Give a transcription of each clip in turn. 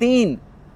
3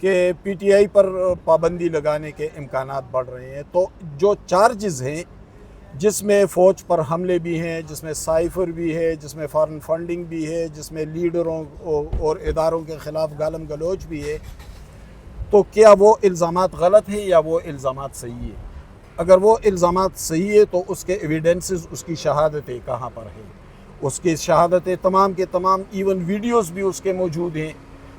کہ P T I پر پابندی لگانے کے امکانات بڑھ رہے ہیں، تو جو چارجز ہیں جس میں فوج پر حملے بھی ہیں، جس میں سائفر بھی ہے، جس میں فارن فنڈنگ بھی ہے، جس میں لیڈروں اور اداروں کے خلاف گالم گلوچ بھی ہے، تو کیا وہ الزامات غلط ہیں یا وہ الزامات صحیح ہیں؟ اگر وہ الزامات صحیح ہے تو اس کے ایویڈنسز، اس کی شہادتیں کہاں پر ہیں؟ اس کی شہادتیں تمام کے تمام، ایون ویڈیوز بھی اس کے موجود ہیں۔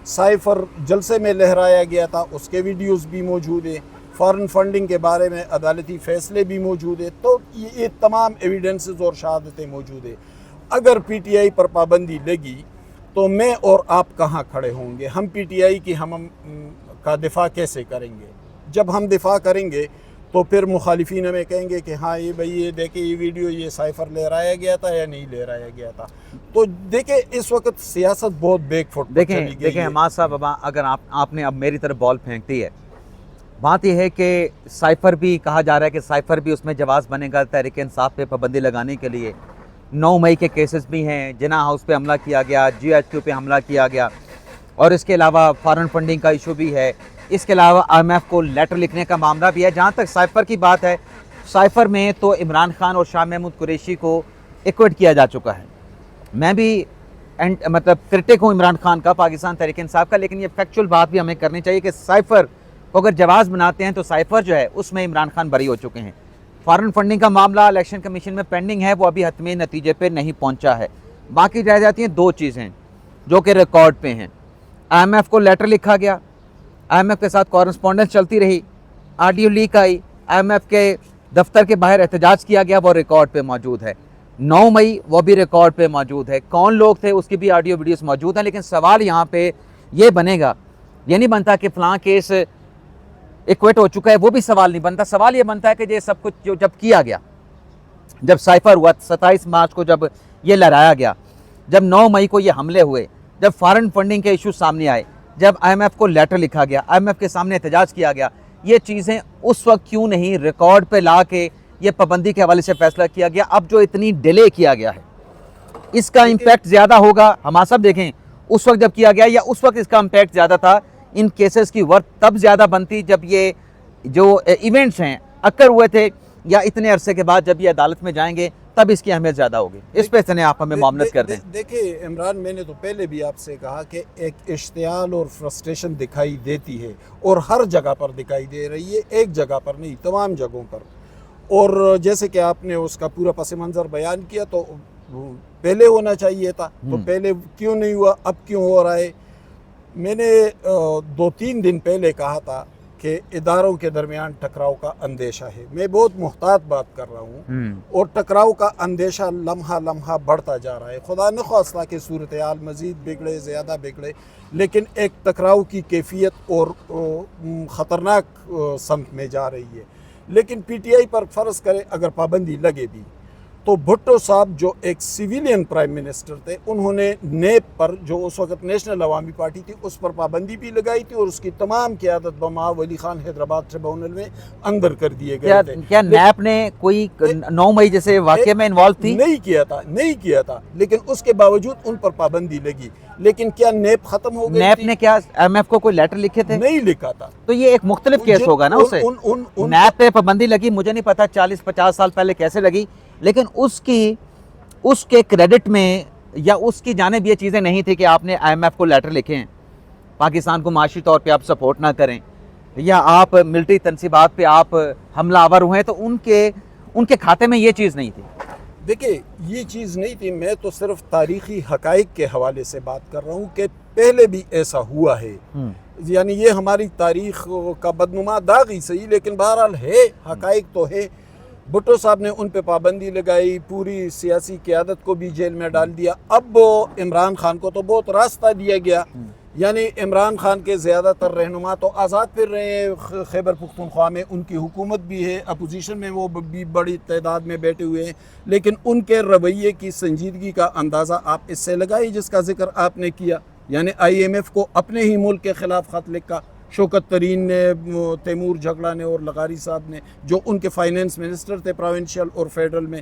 سائفر جلسے میں لہرایا گیا تھا، اس کے ویڈیوز بھی موجود ہیں۔ فارن فنڈنگ کے بارے میں عدالتی فیصلے بھی موجود ہیں۔ تو یہ تمام ایویڈنسز اور شہادتیں موجود ہیں۔ اگر پی ٹی آئی پر پابندی لگی تو میں اور آپ کہاں کھڑے ہوں گے؟ ہم پی ٹی آئی کی ہم کا دفاع کیسے کریں گے؟ جب ہم دفاع کریں گے تو پھر مخالفین ہمیں کہیں گے کہ ہاں یہ بھائی یہ دیکھیں یہ ویڈیو یہ سائفر لہرایا گیا تھا یا نہیں لہرایا گیا تھا۔ تو دیکھیں اس وقت سیاست بہت بیک فٹ پر چلی گئی ہے۔ دیکھیں حماد صاحب، اب اگر آپ نے اب میری طرف بال پھینک دی ہے، بات یہ ہے کہ سائفر بھی کہا جا رہا ہے کہ سائفر بھی اس میں جواز بنے گا تحریک انصاف پہ پابندی لگانے کے لیے۔ 9 مئی کے کیسز بھی ہیں، جناح ہاؤس پہ حملہ کیا گیا، جی ایچ کیو پہ حملہ کیا گیا، اور اس کے علاوہ فارن فنڈنگ کا ایشو بھی ہے، اس کے علاوہ آئی ایم ایف کو لیٹر لکھنے کا معاملہ بھی ہے۔ جہاں تک سائفر کی بات ہے، سائفر میں تو عمران خان اور شاہ محمود قریشی کو ایکویٹ کیا جا چکا ہے۔ میں بھی مطلب کرٹک ہوں عمران خان کا، پاکستان تحریک انصاف کا، لیکن یہ فیکچول بات بھی ہمیں کرنی چاہیے کہ سائفر کو اگر جواز بناتے ہیں تو سائفر جو ہے اس میں عمران خان بری ہو چکے ہیں۔ فارن فنڈنگ کا معاملہ الیکشن کمیشن میں پینڈنگ ہے، وہ ابھی حتمی نتیجے پہ نہیں پہنچا ہے۔ باقی رہ جاتی ہیں 2 چیزیں جو کہ ریکارڈ پہ ہیں۔ آئی ایم ایف کو لیٹر لکھا گیا، آئی ایم ایف کے ساتھ کورسپونڈنس چلتی رہی، آڈیو لیک آئی، آئی ایم ایف کے دفتر کے باہر احتجاج کیا گیا، وہ ریکارڈ پہ موجود ہے۔ 9 مئی وہ بھی ریکارڈ پہ موجود ہے، کون لوگ تھے اس کی بھی آڈیو ویڈیوز موجود ہیں۔ لیکن سوال یہاں پہ یہ بنے گا، یہ نہیں بنتا کہ فلاں کیس ایکویٹ ہو چکا ہے، وہ بھی سوال نہیں بنتا۔ سوال یہ بنتا ہے کہ یہ سب کچھ جو جب کیا گیا، جب سائفر ہوا 27 مارچ کو، جب یہ لہرایا گیا، جب 9 مئی کو یہ حملے ہوئے، جب فارن فنڈنگ کے ایشو سامنے آئے، جب آئی ایم ایف کو لیٹر لکھا گیا، آئی ایم ایف کے سامنے احتجاج کیا گیا، یہ چیزیں اس وقت کیوں نہیں ریکارڈ پہ لا کے یہ پابندی کے حوالے سے فیصلہ کیا گیا؟ اب جو اتنی ڈیلے کیا گیا ہے اس کا امپیکٹ زیادہ ہوگا۔ ہم سب دیکھیں اس وقت جب کیا گیا یا اس وقت اس کا امپیکٹ زیادہ تھا، ان کیسز کی ورتھ تب زیادہ بنتی جب یہ جو ایونٹس ہیں اکر ہوئے تھے، یا اتنے عرصے کے بعد جب یہ عدالت میں جائیں گے تب اس کی اہمیت زیادہ ہوگی۔ اس پہ سنے آپ ہمیں معاملت کر دیں۔ دیکھیں عمران، میں نے تو پہلے بھی آپ سے کہا کہ ایک اشتعال اور فرسٹریشن دکھائی دیتی ہے، اور ہر جگہ پر دکھائی دے رہی ہے، ایک جگہ پر نہیں، تمام جگہوں پر۔ اور جیسے کہ آپ نے اس کا پورا پس منظر بیان کیا، تو پہلے ہونا چاہیے تھا، تو پہلے کیوں نہیں ہوا، اب کیوں ہو رہا ہے؟ میں نے 2-3 دن پہلے کہا تھا کہ اداروں کے درمیان ٹکراؤ کا اندیشہ ہے۔ میں بہت محتاط بات کر رہا ہوں، اور ٹکراؤ کا اندیشہ لمحہ لمحہ بڑھتا جا رہا ہے۔ خدا نخواستہ کہ صورتحال مزید بگڑے، زیادہ بگڑے، لیکن ایک ٹکراؤ کی کیفیت اور خطرناک سمت میں جا رہی ہے۔ لیکن پی ٹی آئی پر فرض کرے اگر پابندی لگے بھی، تو بھٹو صاحب جو ایک سویلین پرائم منسٹر تھے، انہوں نے نیب پر، جو اس وقت نیشنل عوامی پارٹی تھی، اس پر پابندی بھی لگائی تھی، اور اس کی تمام قیادت بمعاو ولی خان حیدرآباد ٹریبونل میں اندر کر دیے گئے تھے۔ کیا نیب نے کوئی 9 مئی جیسے واقعے میں انوالو تھی؟ نہیں کیا تھا، لیکن اس کے باوجود ان پر پابندی لگی۔ لیکن کیا نیب ختم ہو گئی؟ نیب نے کیا آئی ایم ایف کو کوئی لیٹر لکھے تھے؟ نہیں لکھا تھا۔ تو یہ ایک مختلف کیس ہوگا نا اسے۔ نیب پہ پابندی لگی، مجھے نہیں پتا 40-50 سال پہلے کیسے لگی، لیکن اس کے کریڈٹ میں یا اس کی جانب یہ چیزیں نہیں تھی کہ آپ نے آئی ایم ایف کو لیٹر لکھیں، پاکستان کو معاشی طور پہ آپ سپورٹ نہ کریں، یا آپ ملٹری تنصیبات پہ آپ حملہ آور ہوئے، تو ان کے کھاتے میں یہ چیز نہیں تھی۔ دیکھیں یہ چیز نہیں تھی، میں تو صرف تاریخی حقائق کے حوالے سے بات کر رہا ہوں کہ پہلے بھی ایسا ہوا ہے۔ یعنی یہ ہماری تاریخ کا بدنما داغ ہی صحیح، لیکن بہرحال ہے، حقائق تو ہے۔ بھٹو صاحب نے ان پہ پابندی لگائی، پوری سیاسی قیادت کو بھی جیل میں ڈال دیا۔ اب عمران خان کو تو بہت راستہ دیا گیا، یعنی عمران خان کے زیادہ تر رہنما تو آزاد پھر رہے ہیں خیبر پختونخوا میں، ان کی حکومت بھی ہے، اپوزیشن میں وہ بھی بڑی تعداد میں بیٹھے ہوئے ہیں، لیکن ان کے رویے کی سنجیدگی کا اندازہ آپ اس سے لگائیں جس کا ذکر آپ نے کیا۔ یعنی آئی ایم ایف کو اپنے ہی ملک کے خلاف خط لکھا، شوکت ترین نے، تیمور جھگڑا نے اور لغاری صاحب نے، جو ان کے فائنینس منسٹر تھے پروونشل اور فیڈرل میں،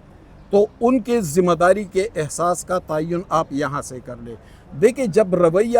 تو ان کے ذمہ داری کے احساس کا تعین آپ یہاں سے کر لیں۔ دیکھیں جب رویہ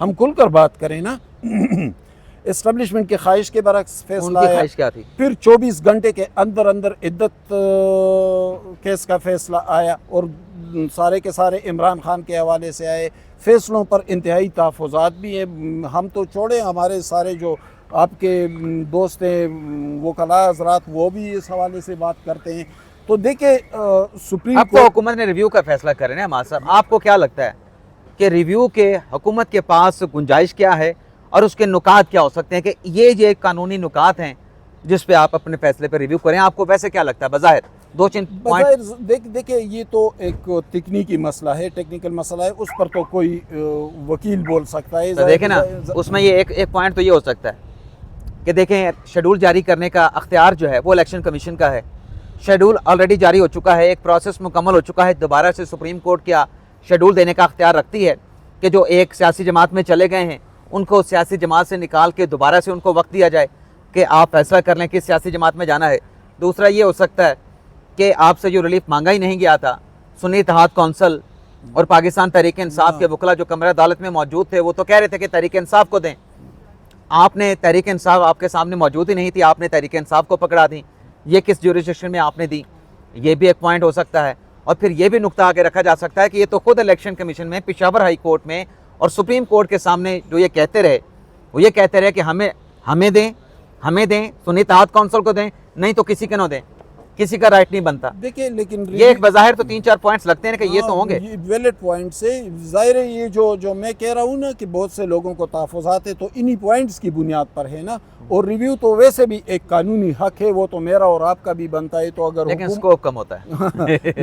ہم کھل کر بات کریں نا اسٹیبلشمنٹ کی خواہش کے برعکس ان فیصلہ کی آیا، خواہش کیا تھی؟ پھر 24 گھنٹے کے اندر اندر عدت کیس کا فیصلہ آیا اور سارے کے سارے عمران خان کے حوالے سے آئے. فیصلوں پر انتہائی تحفظات بھی ہیں. ہم تو چھوڑیں، ہمارے سارے جو آپ کے دوست ہیں وکلاء حضرات وہ بھی اس حوالے سے بات کرتے ہیں. تو دیکھیں سپریم اب تو حکومت نے ریویو کا فیصلہ کرے نا حماد صاحب، آپ کو کیا لگتا ہے کہ ریویو کے حکومت کے پاس گنجائش کیا ہے اور اس کے نکات کیا ہو سکتے ہیں کہ یہ قانونی نکات ہیں جس پہ آپ اپنے فیصلے پہ ریویو کریں؟ آپ کو ویسے کیا لگتا ہے بظاہر دو چند پوائنٹ؟ دیکھیں یہ تو ایک تکنیکی مسئلہ ہے، ٹیکنیکل مسئلہ ہے، اس پر تو کوئی وکیل بول سکتا ہے. تو دیکھیں نا اس میں یہ ایک پوائنٹ تو یہ ہو سکتا ہے کہ دیکھیں شیڈول جاری کرنے کا اختیار جو ہے وہ الیکشن کمیشن کا ہے. شیڈول آلریڈی جاری ہو چکا ہے، ایک پروسیس مکمل ہو چکا ہے، دوبارہ سے سپریم کورٹ کیا شیڈول دینے کا اختیار رکھتی ہے کہ جو ایک سیاسی جماعت میں چلے گئے ہیں ان کو سیاسی جماعت سے نکال کے دوبارہ سے ان کو وقت دیا جائے کہ آپ فیصلہ کر لیں کس سیاسی جماعت میں جانا ہے. دوسرا یہ ہو سکتا ہے کہ آپ سے جو ریلیف مانگا ہی نہیں گیا تھا، سنی اتحاد کونسل اور پاکستان تحریک انصاف کے وکلاء جو کمرہ عدالت میں موجود تھے وہ تو کہہ رہے تھے کہ تحریک انصاف کو دیں. آپ نے تحریک انصاف آپ کے سامنے موجود ہی نہیں تھی، آپ نے تحریک انصاف کو پکڑا دی. یہ کس جوریسڈکشن میں آپ نے دی؟ یہ بھی ایک پوائنٹ ہو سکتا ہے. اور پھر یہ بھی نقطہ آگے رکھا جا سکتا ہے کہ یہ تو خود الیکشن کمیشن میں پشاور ہائی کورٹ میں اور سپریم کورٹ کے سامنے جو یہ کہتے رہے وہ یہ کہتے رہے کہ ہمیں دیں، سنی اتحاد کونسل کو دیں، نہیں تو کسی کے نہ دیں، کسی کا رائٹ نہیں بنتا. دیکھیں لیکن یہ ایک بظاہر تو 3-4 پوائنٹس لگتے ہیں کہ یہ تو ہوں گے ویلڈ پوائنٹس ہے. ظاہر ہے یہ جو میں کہہ رہا ہوں نا کہ بہت سے لوگوں کو تحفظات ہے تو انہی پوائنٹس کی بنیاد پر ہے نا. اور ریویو تو ویسے بھی ایک قانونی حق ہے، وہ تو میرا اور آپ کا بھی بنتا ہے. تو اگر لیکن اسکوپ کم ہوتا ہے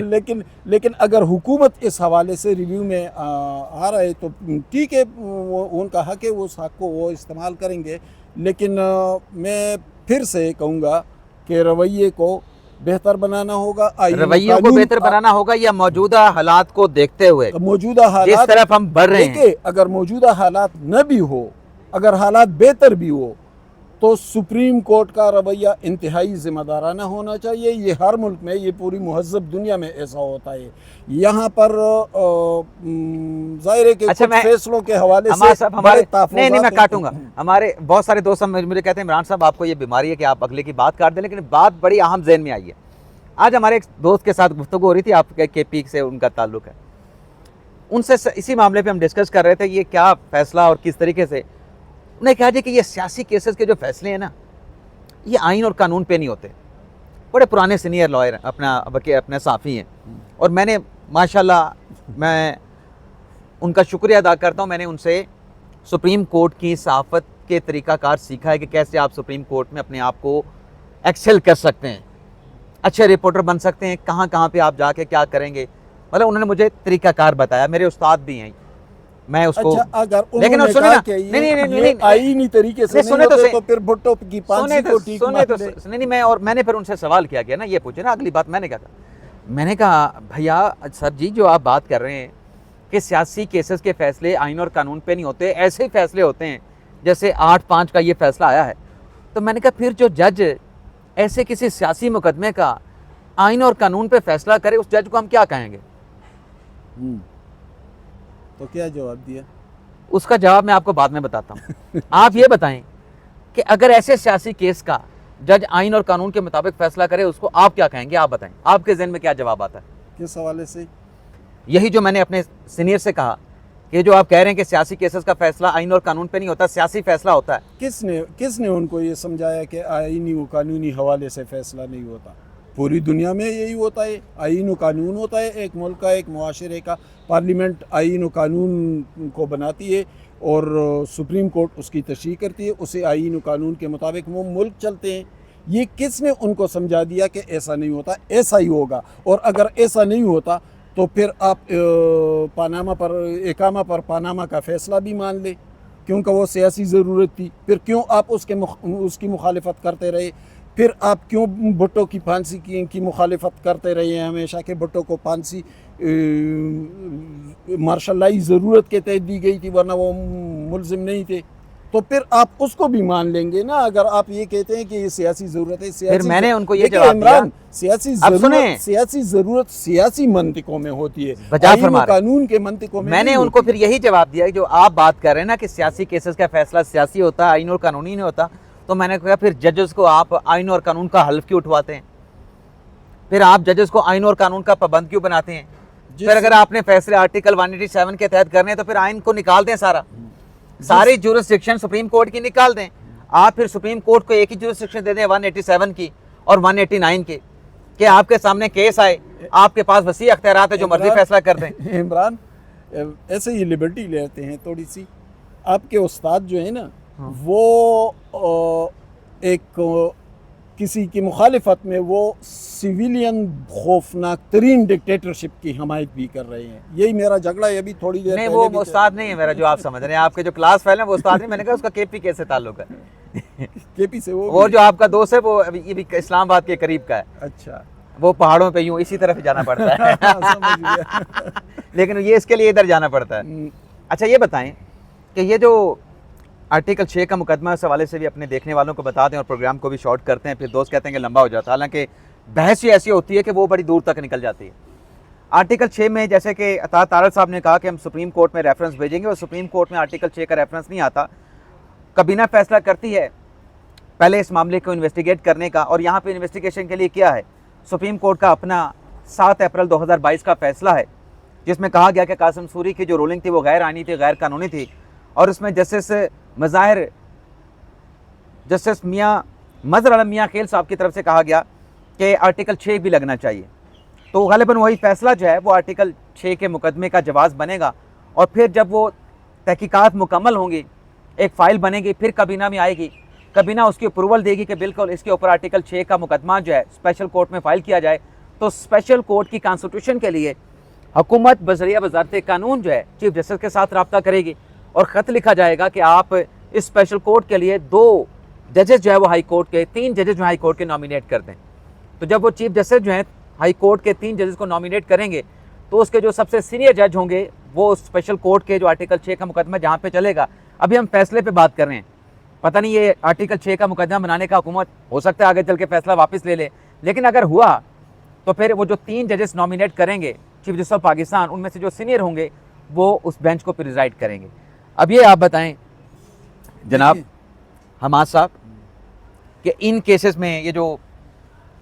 لیکن اگر حکومت اس حوالے سے ریویو میں آ رہا ہے تو ٹھیک ہے، ان کا حق ہے، وہ اس حق کو وہ استعمال کریں گے. لیکن میں پھر سے کہوں گا کہ رویے کو بہتر بنانا ہوگا، رویوں کو بہتر بنانا ہوگا یا موجودہ حالات کو دیکھتے ہوئے موجودہ حالات جس طرف ہم بڑھ رہے ہیں. اگر موجودہ حالات نہ بھی ہو، اگر حالات بہتر بھی ہو تو سپریم کورٹ کا رویہ انتہائی ذمہ دارانہ ہونا چاہیے. یہ ہر ملک میں، یہ پوری مہذب دنیا میں ایسا ہوتا ہے. یہاں پر ظاہر ہے کہ کچھ فیصلوں کے حوالے سے نہیں میں کاٹوں گا. ہمارے بہت سارے دوست مجھے کہتے ہیں عمران صاحب آپ کو یہ بیماری ہے کہ آپ اگلے کی بات کاٹ دیں، لیکن بات بڑی اہم ذہن میں آئی ہے. آج ہمارے ایک دوست کے ساتھ گفتگو ہو رہی تھی، آپ کے پی سے ان کا تعلق ہے، ان سے اسی معاملے پہ ہم ڈسکس کر رہے تھے یہ کیا فیصلہ اور کس طریقے سے. انہیں کہا جائے کہ یہ سیاسی کیسز کے جو فیصلے ہیں نا یہ آئین اور قانون پہ نہیں ہوتے. بڑے پرانے سینئر لائر اپنے صحافی ہیں اور میں نے ماشاءاللہ میں ان کا شکریہ ادا کرتا ہوں. میں نے ان سے سپریم کورٹ کی صحافت کے طریقہ کار سیکھا ہے کہ کیسے آپ سپریم کورٹ میں اپنے آپ کو ایکسل کر سکتے ہیں، اچھے رپورٹر بن سکتے ہیں، کہاں پہ آپ جا کے کیا کریں گے. مطلب انہوں نے مجھے طریقہ کار بتایا، میرے استاد بھی ہیں. میں اس کو لیکن نہیں آئینی طریقے سے نہیں ہوتے تو پھر بھٹو کی پانسی کو ٹھیک نہیں میں نے پھر ان سے سوال کیا نا یہ پوچھے نا اگلی بات میں نے کہا تھا، میں نے کہا بھیا سر جی جو آپ بات کر رہے ہیں کہ سیاسی کیسز کے فیصلے آئین اور قانون پہ نہیں ہوتے، ایسے ہی فیصلے ہوتے ہیں جیسے 8-5 کا یہ فیصلہ آیا ہے. تو میں نے کہا پھر جو جج ایسے کسی سیاسی مقدمے کا آئین اور قانون پہ فیصلہ کرے اس جج کو ہم کیا کہیں گے؟ تو کیا جواب دیا؟ اس کا جواب میں آپ کو بعد میں بتاتا ہوں. آپ یہ بتائیں کہ اگر ایسے سیاسی کیس کا جج آئین اور قانون کے مطابق فیصلہ کرے اس کو آپ کیا کہیں گے؟ آپ بتائیں، آپ کے ذہن میں کیا جواب آتا ہے؟ کس حوالے سے؟ یہی جو میں نے اپنے سینئر سے کہا کہ جو آپ کہہ رہے ہیں کہ سیاسی کیسز کا فیصلہ آئین اور قانون پہ نہیں ہوتا، سیاسی فیصلہ ہوتا ہے. کس نے ان کو یہ سمجھایا کہ آئینی و قانونی حوالے سے فیصلہ نہیں ہوتا؟ پوری دنیا میں یہی ہوتا ہے، آئین و قانون ہوتا ہے. ایک ملک کا، ایک معاشرے کا پارلیمنٹ آئین و قانون کو بناتی ہے اور سپریم کورٹ اس کی تشریح کرتی ہے، اسے آئین و قانون کے مطابق وہ ملک چلتے ہیں. یہ کس نے ان کو سمجھا دیا کہ ایسا نہیں ہوتا؟ ایسا ہی ہوگا. اور اگر ایسا نہیں ہوتا تو پھر آپ پاناما پر اقامہ پر پاناما کا فیصلہ بھی مان لیں، کیونکہ وہ سیاسی ضرورت تھی. پھر کیوں آپ اس کی مخالفت کرتے رہے؟ پھر آپ کیوں بھٹو کی پھانسی کی مخالفت کرتے رہے ہیں ہمیشہ کہ بھٹو کو پھانسی مارشل لائی ضرورت کے تحت دی گئی تھی ورنہ وہ ملزم نہیں تھے؟ تو پھر آپ اس کو بھی مان لیں گے نا. اگر آپ یہ کہتے ہیں کہ یہ سیاسی ضرورت ہے, پھر میں نے ان کو یہ دیکھیں جواب دیا, عمران, سیاسی ضرورت سیاسی منطقوں میں ہوتی ہے, بجا آئین و فرما رہے ہیں. قانون کے منطقوں میں میں نے نہیں ان کو ہوتی. پھر یہی جواب دیا جو آپ بات کر رہے ہیں نا کہ سیاسی کیسز کا فیصلہ سیاسی ہوتا ہے, آئین اور قانونی نہیں ہوتا. تو میں نے کہا پھر ججز کو آپ آئین اور قانون کا حلف کیوں اٹھواتے ہیں؟ پھر آپ ججز کو آئین اور قانون کا پابند کیوں بناتے ہیں؟ پھر اگر آپ نے فیصلے آرٹیکل 187 کے تحت کرنے ہیں تو پھر آئین کو نکال دیں, ساری جورسڈکشن سپریم کورٹ کی نکال دیں. آپ پھر سپریم کورٹ کو ایک ہی جورسڈکشن دے دیں 187 کی اور 189 کی, کہ آپ کے سامنے کیس آئے, آپ کے پاس وسیع اختیارات ہے, جو مرضی فیصلہ کر دیں. عمران ایسے ہی لبرٹی لیتے ہیں تھوڑی سی. آپ کے استاد جو ہیں نا وہ ایک کسی کی مخالفت میں وہ سویلین خوفناک ترین ڈکٹیٹرشپ کی حمایت بھی کر رہے ہیں. یہی میرا جھگڑا ہے ابھی تھوڑی دیر نہیں, پہلے وہ بھی استاد نہیں ہے میرا جو آپ سمجھ رہے ہیں. آپ کے جو کلاس فیل ہیں وہ استاد نہیں, میں نے کہا اس کا کے پی کے سے تعلق ہے. کے پی سے وہ جو آپ کا دوست ہے وہ یہ بھی اسلام آباد کے قریب کا ہے. اچھا, وہ پہاڑوں پہ یوں اسی طرف جانا پڑتا ہے, سمجھ گیا. لیکن یہ اس کے لیے ادھر جانا پڑتا ہے. اچھا یہ بتائیں کہ یہ جو آرٹیکل 6 کا مقدمہ اس حوالے سے بھی اپنے دیکھنے والوں کو بتا دیں, اور پروگرام کو بھی شارٹ کرتے ہیں, پھر دوست کہتے ہیں کہ لمبا ہو جاتا ہے, حالانکہ بحث ہی ایسی ہوتی ہے کہ وہ بڑی دور تک نکل جاتی ہے. آرٹیکل 6 میں جیسے کہ عطا طارق صاحب نے کہا کہ ہم سپریم کورٹ میں ریفرنس بھیجیں گے, اور سپریم کورٹ میں آرٹیکل 6 کا ریفرنس نہیں آتا. کابینہ فیصلہ کرتی ہے پہلے اس معاملے کو انویسٹیگیٹ کرنے کا, اور یہاں پہ انویسٹیگیشن کے لیے کیا ہے, سپریم کورٹ کا اپنا 7 اپریل 2022 کا فیصلہ ہے, جس میں کہا گیا کہ قاسم سوری کی جو رولنگ تھی وہ غیر آئینی تھی, غیر قانونی تھی. اور اس میں جسٹس میاں مظہر عالم میاں خیل صاحب کی طرف سے کہا گیا کہ آرٹیکل 6 بھی لگنا چاہیے. تو غالباً وہی فیصلہ جو ہے وہ آرٹیکل 6 کے مقدمے کا جواز بنے گا, اور پھر جب وہ تحقیقات مکمل ہوں گی, ایک فائل بنے گی, پھر کابینہ میں آئے گی, کابینہ اس کی اپروول دے گی کہ بالکل اس کے اوپر آرٹیکل 6 کا مقدمہ جو ہے اسپیشل کورٹ میں فائل کیا جائے. تو اسپیشل کورٹ کی کانسٹیٹیوشن کے لیے حکومت بذریعہ وزارت قانون جو ہے چیف جسٹس کے ساتھ رابطہ کرے گی, اور خط لکھا جائے گا کہ آپ اس اسپیشل کورٹ کے لیے 2 ججز جو ہے وہ ہائی کورٹ کے, 3 ججز جو ہائی کورٹ کے نامینیٹ کر دیں. تو جب وہ چیف جسٹس جو ہیں ہائی کورٹ کے 3 ججز کو نامینیٹ کریں گے, تو اس کے جو سب سے سینئر جج ہوں گے وہ اسپیشل کورٹ کے جو آرٹیکل 6 کا مقدمہ جہاں پہ چلے گا. ابھی ہم فیصلے پہ بات کر رہے ہیں, پتہ نہیں یہ آرٹیکل 6 کا مقدمہ بنانے کا حکومت ہو سکتا ہے آگے چل کے فیصلہ واپس لے لے, لیکن اگر ہوا تو پھر وہ جو 3 ججز نامینیٹ کریں گے چیف جسٹس آف پاکستان, ان میں سے جو سینئر ہوں گے وہ اس بینچ کو پریزائڈ کریں گے. اب یہ آپ بتائیں جناب حماد صاحب کہ ان کیسز میں یہ جو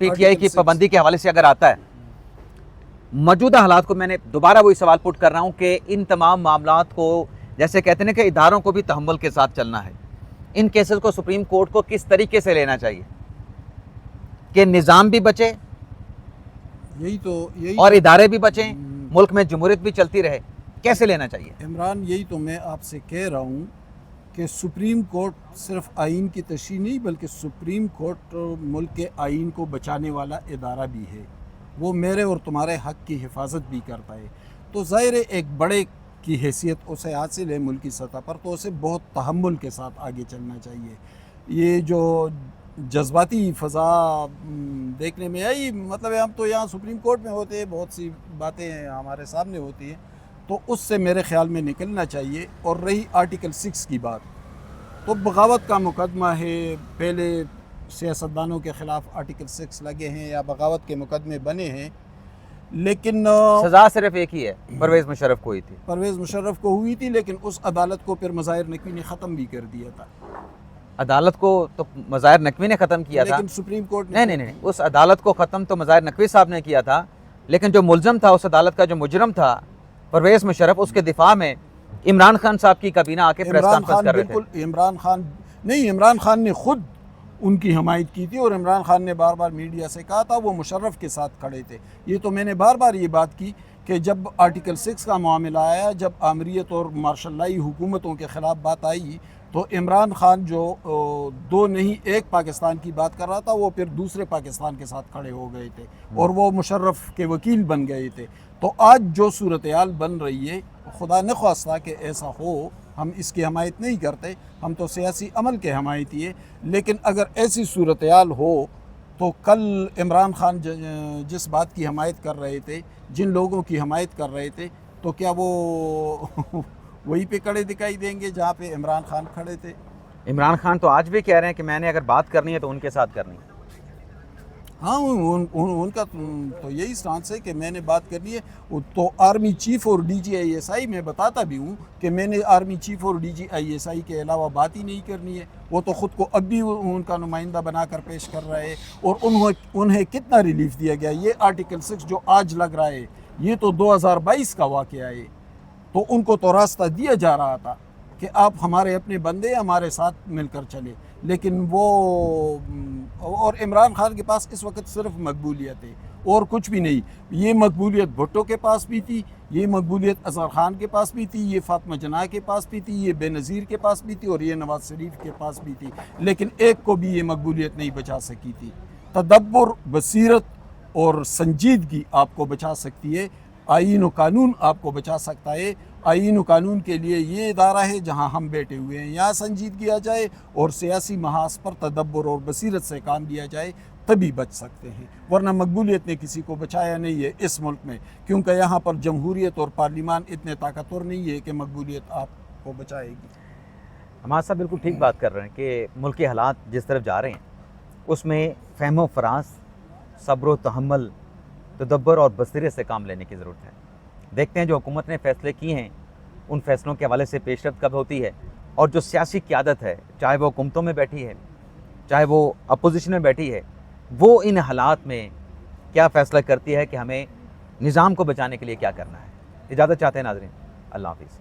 پی ٹی آئی کی پابندی کے حوالے سے اگر آتا ہے, موجودہ حالات کو میں نے دوبارہ وہی سوال پٹ کر رہا ہوں کہ ان تمام معاملات کو جیسے کہتے ہیں کہ اداروں کو بھی تحمل کے ساتھ چلنا ہے, ان کیسز کو سپریم کورٹ کو کس طریقے سے لینا چاہیے کہ نظام بھی بچے اور ادارے بھی بچیں, ملک میں جمہوریت بھی چلتی رہے, کیسے لینا چاہیے؟ عمران یہی تو میں آپ سے کہہ رہا ہوں کہ سپریم کورٹ صرف آئین کی تشریح نہیں بلکہ سپریم کورٹ ملک کے آئین کو بچانے والا ادارہ بھی ہے. وہ میرے اور تمہارے حق کی حفاظت بھی کرتا ہے. تو ظاہر ہے ایک بڑے کی حیثیت اسے حاصل ہے ملکی سطح پر, تو اسے بہت تحمل کے ساتھ آگے چلنا چاہیے. یہ جو جذباتی فضا دیکھنے میں آئی, مطلب ہم تو یہاں سپریم کورٹ میں ہوتے ہیں, بہت سی باتیں ہمارے سامنے ہوتی ہیں, تو اس سے میرے خیال میں نکلنا چاہیے. اور رہی آرٹیکل 6 کی بات, تو بغاوت کا مقدمہ ہے, پہلے سیاستدانوں کے خلاف آرٹیکل 6 لگے ہیں یا بغاوت کے مقدمے بنے ہیں, لیکن سزا صرف ایک ہی ہے, پرویز مشرف کو ہوئی تھی. پرویز مشرف کو ہوئی تھی, لیکن اس عدالت کو پھر مظاہر نقوی نے ختم بھی کر دیا تھا. عدالت کو تو مظاہر نقوی نے ختم کیا تھا, لیکن سپریم کورٹ نے نہیں, اس عدالت کو ختم تو مظاہر نقوی صاحب نے کیا تھا, لیکن جو ملزم تھا اس عدالت کا, جو مجرم تھا پرویز مشرف, اس کے دفاع میں عمران خان صاحب کی کابینہ آ کے پریس کانفرنس کر رہے تھے. عمران خان نے خود ان کی حمایت کی تھی, اور عمران خان نے بار بار میڈیا سے کہا تھا وہ مشرف کے ساتھ کھڑے تھے. یہ تو میں نے بار بار یہ بات کی کہ جب آرٹیکل 6 کا معاملہ آیا, جب آمریت اور مارشل لائی حکومتوں کے خلاف بات آئی, تو عمران خان جو 2 نہیں 1 پاکستان کی بات کر رہا تھا, وہ پھر دوسرے پاکستان کے ساتھ کھڑے ہو گئے تھے, اور وہ مشرف کے وکیل بن گئے تھے. تو آج جو صورتحال بن رہی ہے, خدا نہ خواستہ کہ ایسا ہو, ہم اس کی حمایت نہیں کرتے, ہم تو سیاسی عمل کے حمایتی ہے, لیکن اگر ایسی صورتحال ہو تو کل عمران خان جس بات کی حمایت کر رہے تھے, جن لوگوں کی حمایت کر رہے تھے, تو کیا وہ وہیں پہ کھڑے دکھائی دیں گے جہاں پہ عمران خان کھڑے تھے؟ عمران خان تو آج بھی کہہ رہے ہیں کہ میں نے اگر بات کرنی ہے تو ان کے ساتھ کرنی ہے. ہاں ان کا تو یہی سٹانس ہے کہ میں نے بات کرنی ہے. تو آرمی چیف اور D G I S I میں بتاتا بھی ہوں کہ میں نے آرمی چیف اور D G I S I کے علاوہ بات ہی نہیں کرنی ہے. وہ تو خود کو اب بھی ان کا نمائندہ بنا کر پیش کر رہا ہے. اور انہیں کتنا ریلیف دیا گیا. یہ آرٹیکل 6 جو آج لگ رہا ہے یہ تو 2022 کا واقعہ ہے. تو ان کو تو راستہ دیا جا رہا تھا کہ آپ ہمارے اپنے بندے ہمارے ساتھ مل کر چلے. لیکن وہ اور عمران خان کے پاس اس وقت صرف مقبولیت ہے اور کچھ بھی نہیں. یہ مقبولیت بھٹو کے پاس بھی تھی, یہ مقبولیت اظہر خان کے پاس بھی تھی, یہ فاطمہ جناح کے پاس بھی تھی, یہ بے نظیر کے پاس بھی تھی اور یہ نواز شریف کے پاس بھی تھی. لیکن ایک کو بھی یہ مقبولیت نہیں بچا سکی تھی. تدبر, بصیرت اور سنجیدگی آپ کو بچا سکتی ہے. آئین و قانون آپ کو بچا سکتا ہے. آئین و قانون کے لیے یہ ادارہ ہے جہاں ہم بیٹھے ہوئے ہیں. یہاں سنجیدگی آ جائے اور سیاسی محاذ پر تدبر اور بصیرت سے کام لیا جائے تبھی بچ سکتے ہیں. ورنہ مقبولیت نے کسی کو بچایا نہیں ہے اس ملک میں, کیونکہ یہاں پر جمہوریت اور پارلیمان اتنے طاقتور نہیں ہے کہ مقبولیت آپ کو بچائے گی. حماد صاحب بالکل ٹھیک بات کر رہے ہیں کہ ملک کے حالات جس طرف جا رہے ہیں اس میں فہم و فراز, صبر و تحمل, تدبر اور بصیرت سے کام لینے کی ضرورت ہے. دیکھتے ہیں جو حکومت نے فیصلے کیے ہیں ان فیصلوں کے حوالے سے پیش رفت کب ہوتی ہے, اور جو سیاسی قیادت ہے چاہے وہ حکومتوں میں بیٹھی ہے چاہے وہ اپوزیشن میں بیٹھی ہے, وہ ان حالات میں کیا فیصلہ کرتی ہے کہ ہمیں نظام کو بچانے کے لیے کیا کرنا ہے. اجازت چاہتے ہیں ناظرین, اللہ حافظ.